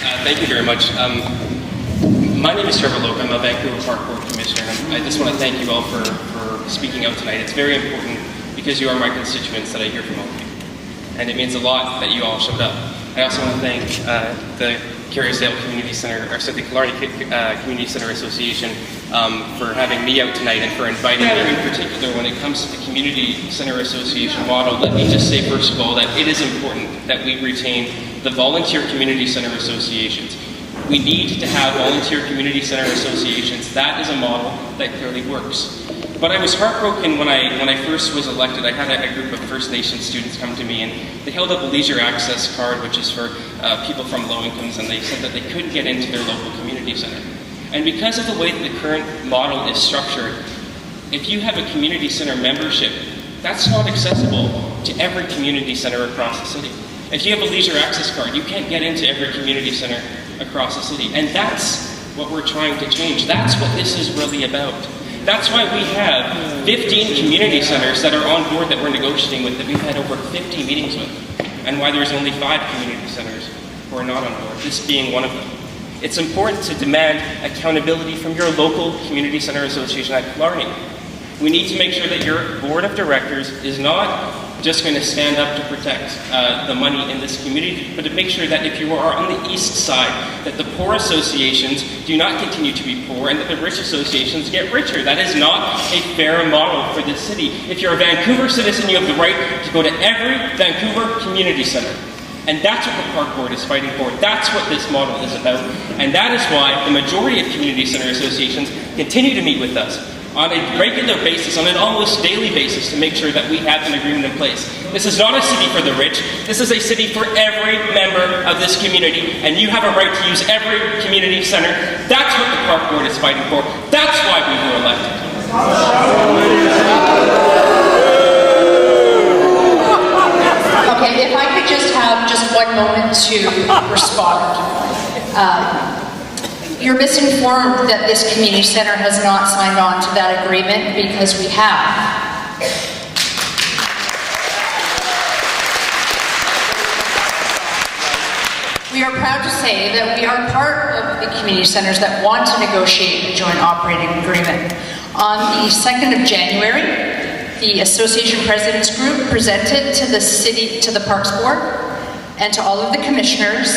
Thank you very much. My name is Trevor Loke. I'm a Vancouver Parks Board Commissioner. And I just want to thank you all for speaking out tonight. It's very important because you are my constituents that I hear from all of you. And it means a lot that you all showed up. I also want to thank the Carrisdale Community Center, or the Killarney Community Center Association for having me out tonight and for inviting me. In particular, when it comes to the Community Center Association model, let me just say first of all that it is important that we retain the volunteer community center associations. We need to have volunteer community center associations. That is a model that clearly works. But I was heartbroken when I first was elected. I had a group of First Nation students come to me, and they held up a leisure access card, which is for people from low incomes, and they said that they couldn't get into their local community center. And because of the way that the current model is structured, if you have a community center membership, that's not accessible to every community center across the city. If you have a leisure access card, you can't get into every community center across the city. And that's what we're trying to change. That's what this is really about. That's why we have 15 community centers that are on board that we're negotiating with, that we've had over 50 meetings with, and why there's only 5 community centers who are not on board, this being one of them. It's important to demand accountability from your local community center association at Killarney. We need to make sure that your board of directors is not just going to stand up to protect the money in this community, but to make sure that if you are on the east side, that the poor associations do not continue to be poor and that the rich associations get richer. That is not a fair model for this city. If you're a Vancouver citizen, you have the right to go to every Vancouver community center. And that's what the Park Board is fighting for. That's what this model is about. And that is why the majority of community center associations continue to meet with us on a regular basis, on an almost daily basis, to make sure that we have an agreement in place. This is not a city for the rich. This is a city for every member of this community, and you have a right to use every community center. That's what the Park Board is fighting for. That's why we were elected. Okay, if I could just have just one moment to respond. You're misinformed that this community center has not signed on to that agreement, because we have. We are proud to say that we are part of the community centers that want to negotiate a joint operating agreement. On the 2nd of January, the Association Presidents Group presented to the City, to the Parks Board, and to all of the commissioners,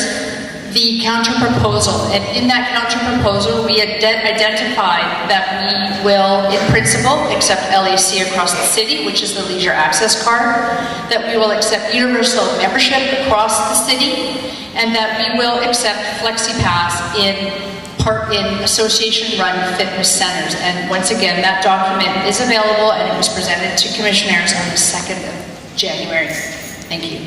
the counter-proposal. And in that counter-proposal, we identified that we will, in principle, accept LAC across the city, which is the leisure access card, that we will accept universal membership across the city, and that we will accept FlexiPass in association-run fitness centers. And once again, that document is available, and it was presented to commissioners on the 2nd of January. Thank you.